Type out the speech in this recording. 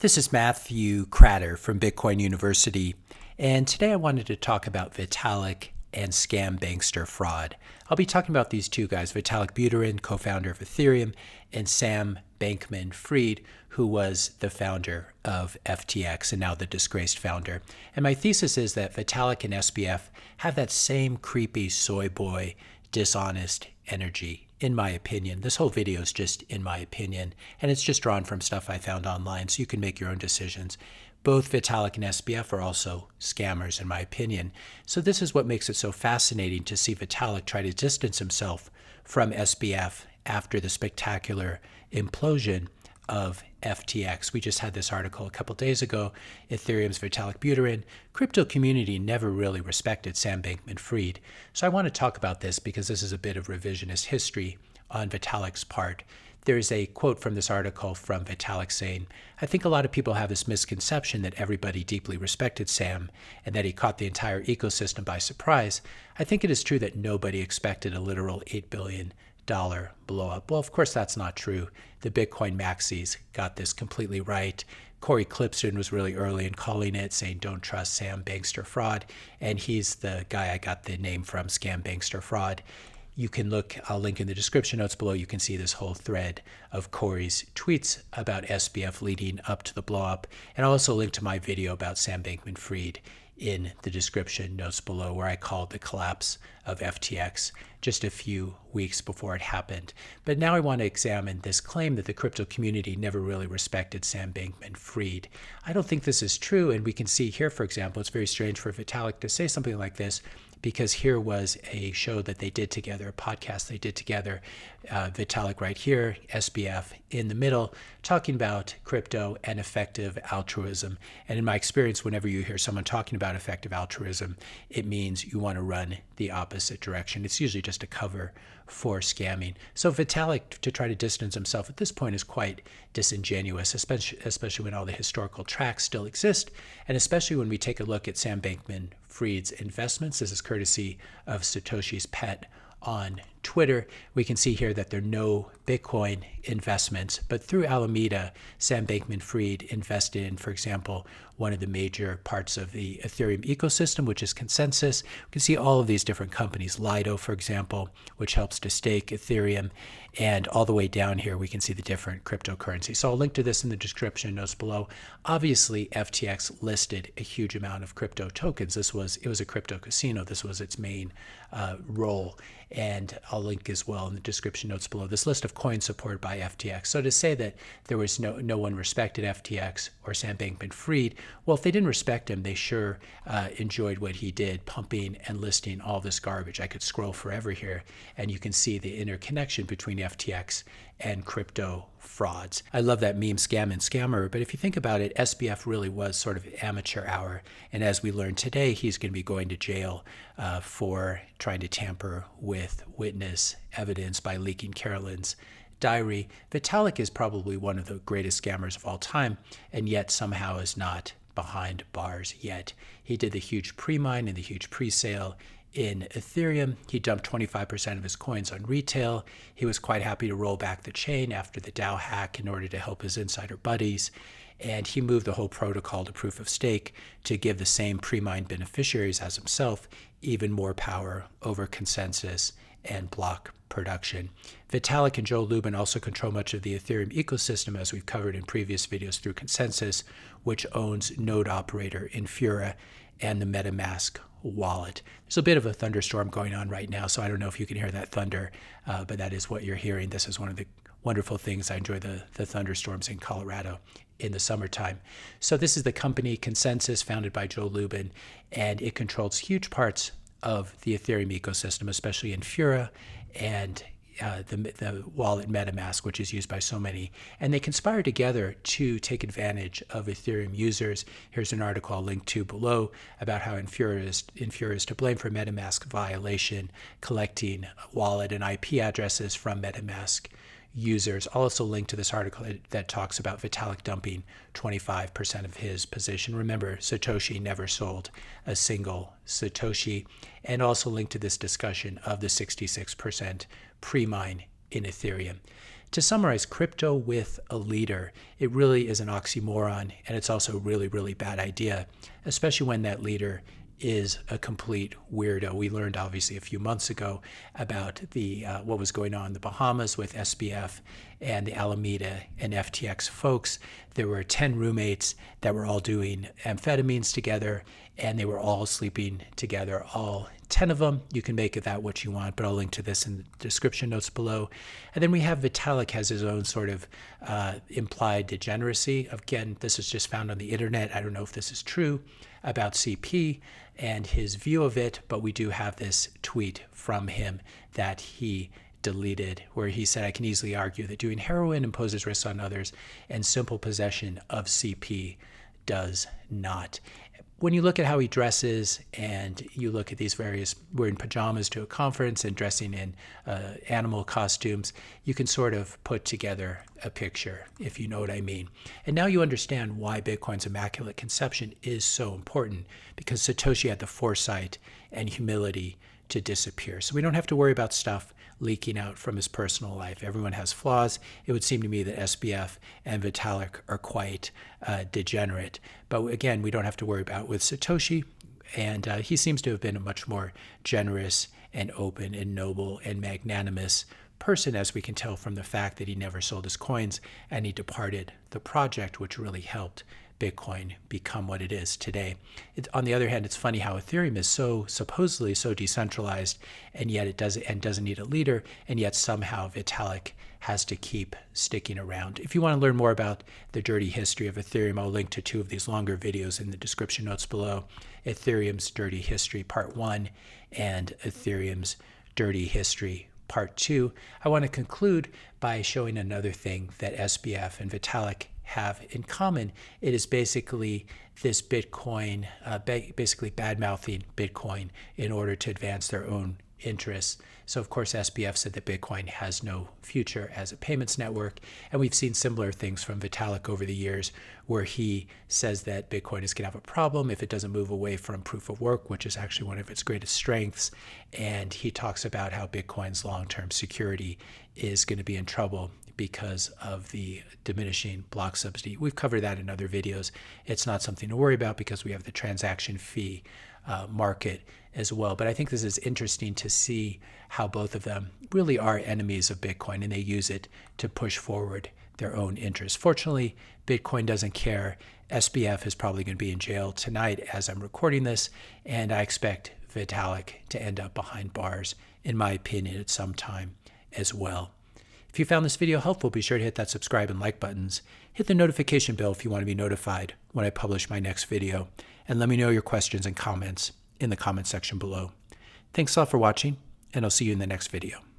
This is Matthew Kratter from Bitcoin University, and today I wanted to talk about Vitalik and Bankster-Fraud. I'll be talking about these two guys, Vitalik Buterin, co-founder of Ethereum, and Sam Bankman-Fried, who was the founder of FTX and now the disgraced founder. And my thesis is that Vitalik and SBF have that same creepy soy boy, dishonest energy, in my opinion. This whole video is just in my opinion, and it's just drawn from stuff I found online, so you can make your own decisions. Both Vitalik and SBF are also scammers, in my opinion. So this is what makes it so fascinating to see Vitalik try to distance himself from SBF after the spectacular implosion of FTX. We just had this article a couple days ago. Ethereum's Vitalik Buterin. Crypto community never really respected Sam Bankman-Fried. So I want to talk about this because this is a bit of revisionist history on Vitalik's part. There's a quote from this article from Vitalik saying, "I think a lot of people have this misconception that everybody deeply respected Sam and that he caught the entire ecosystem by surprise. I think it is true that nobody expected a literal $8 billion blow up." Well, of course, that's not true. The Bitcoin maxis got this completely right. Cory Klippsten was really early in calling it, saying don't trust Sam Bankster-Fraud. And he's the guy I got the name from, Bankster-Fraud. You can look, I'll link in the description notes below. You can see this whole thread of Cory's tweets about SBF leading up to the blow up. And I'll also link to my video about Sam Bankman-Fried in the description notes below, where I called the collapse of FTX just a few weeks before it happened. But now I want to examine this claim that the crypto community never really respected Sam Bankman-Fried. I don't think this is true, and we can see here, for example, it's very strange for Vitalik to say something like this, because here was a show that they did together, a podcast they did together, Vitalik right here, SBF in the middle, talking about crypto and effective altruism. And in my experience, whenever you hear someone talking about effective altruism, it means you want to run the opposite direction. It's usually just a cover for scamming. So Vitalik, to try to distance himself at this point, is quite disingenuous, especially when all the historical tracks still exist, and especially when we take a look at Sam Bankman-Fried's investments. This is courtesy of Satoshi's pet on Twitter. We can see here that there are no Bitcoin investments, but through Alameda, Sam Bankman-Fried invested in, for example, one of the major parts of the Ethereum ecosystem, which is Consensus. We can see all of these different companies, Lido, for example, which helps to stake Ethereum, and all the way down here, we can see the different cryptocurrencies. So I'll link to this in the description notes below. Obviously, FTX listed a huge amount of crypto tokens. It was a crypto casino. This was its main role. And I'll link as well in the description notes below this list of coins supported by FTX. So to say that there was no one respected FTX or Sam Bankman-Fried, well, if they didn't respect him, they sure enjoyed what he did, pumping and listing all this garbage. I could scroll forever here, and you can see the interconnection between FTX and crypto frauds. I love that meme, Scam and Scammerer, but if you think about it, SBF really was sort of amateur hour, and as we learned today, he's going to be going to jail for trying to tamper with witness evidence by leaking Carolyn's diary. Vitalik is probably one of the greatest scammers of all time, and yet somehow is not behind bars yet. He did the huge pre-mine and the huge pre-sale in Ethereum. He dumped 25% of his coins on retail. He was quite happy to roll back the chain after the DAO hack in order to help his insider buddies. And he moved the whole protocol to proof of stake to give the same pre-mined beneficiaries as himself even more power over Consensus and block production. Vitalik and Joe Lubin also control much of the Ethereum ecosystem, as we've covered in previous videos, through Consensus, which owns node operator Infura and the MetaMask wallet. There's a bit of a thunderstorm going on right now, so I don't know if you can hear that thunder, but that is what you're hearing. This is one of the wonderful things. I enjoy the thunderstorms in Colorado in the summertime. So this is the company Consensus, founded by Joe Lubin, and it controls huge parts of the Ethereum ecosystem, especially Infura and the wallet MetaMask, which is used by so many. And they conspire together to take advantage of Ethereum users. Here's an article I'll link to below about how Infura is to blame for MetaMask violation, collecting wallet and IP addresses from MetaMask users. I'll also link to this article that talks about Vitalik dumping 25% of his position. Remember, Satoshi never sold a single Satoshi. And also link to this discussion of the 66% pre-mine in Ethereum. To summarize, crypto with a leader, it really is an oxymoron, and it's also a really, really bad idea, especially when that leader is a complete weirdo. We learned obviously a few months ago about the what was going on in the Bahamas with SBF and the Alameda and FTX folks. There were 10 roommates that were all doing amphetamines together, and they were all sleeping together, all 10 of them. You can make of that what you want, but I'll link to this in the description notes below. And then we have Vitalik has his own sort of implied degeneracy. Again, this is just found on the internet. I don't know if this is true about CP and his view of it, but we do have this tweet from him that he deleted where he said, "I can easily argue that doing heroin imposes risks on others and simple possession of CP does not." When you look at how he dresses and you look at these various wearing pajamas to a conference and dressing in animal costumes, you can sort of put together a picture, if you know what I mean. And now you understand why Bitcoin's immaculate conception is so important, because Satoshi had the foresight and humility to disappear. So we don't have to worry about stuff leaking out from his personal life. Everyone has flaws. It would seem to me that SBF and Vitalik are quite degenerate. But again, we don't have to worry about with Satoshi. And he seems to have been a much more generous and open and noble and magnanimous person, as we can tell from the fact that he never sold his coins and he departed the project, which really helped Bitcoin become what it is today. On the other hand, it's funny how Ethereum is so supposedly so decentralized, and yet it doesn't need a leader, and yet somehow Vitalik has to keep sticking around. If you want to learn more about the dirty history of Ethereum, I'll link to 2 of these longer videos in the description notes below: Ethereum's Dirty History Part 1 and Ethereum's Dirty History Part 2. I want to conclude by showing another thing that SBF and Vitalik have in common. It is basically this Bitcoin, basically bad-mouthing Bitcoin in order to advance their own interests. So of course SBF said that Bitcoin has no future as a payments network, and we've seen similar things from Vitalik over the years where he says that Bitcoin is going to have a problem if it doesn't move away from proof of work, which is actually one of its greatest strengths. And he talks about how Bitcoin's long-term security is going to be in trouble because of the diminishing block subsidy. We've covered that in other videos. It's not something to worry about because we have the transaction fee market as well. But I think this is interesting to see how both of them really are enemies of Bitcoin, and they use it to push forward their own interests. Fortunately, Bitcoin doesn't care. SBF is probably going to be in jail tonight as I'm recording this, and I expect Vitalik to end up behind bars, in my opinion, at some time as well. If you found this video helpful, be sure to hit that subscribe and like buttons. Hit the notification bell if you want to be notified when I publish my next video. And let me know your questions and comments in the comment section below. Thanks a lot for watching, and I'll see you in the next video.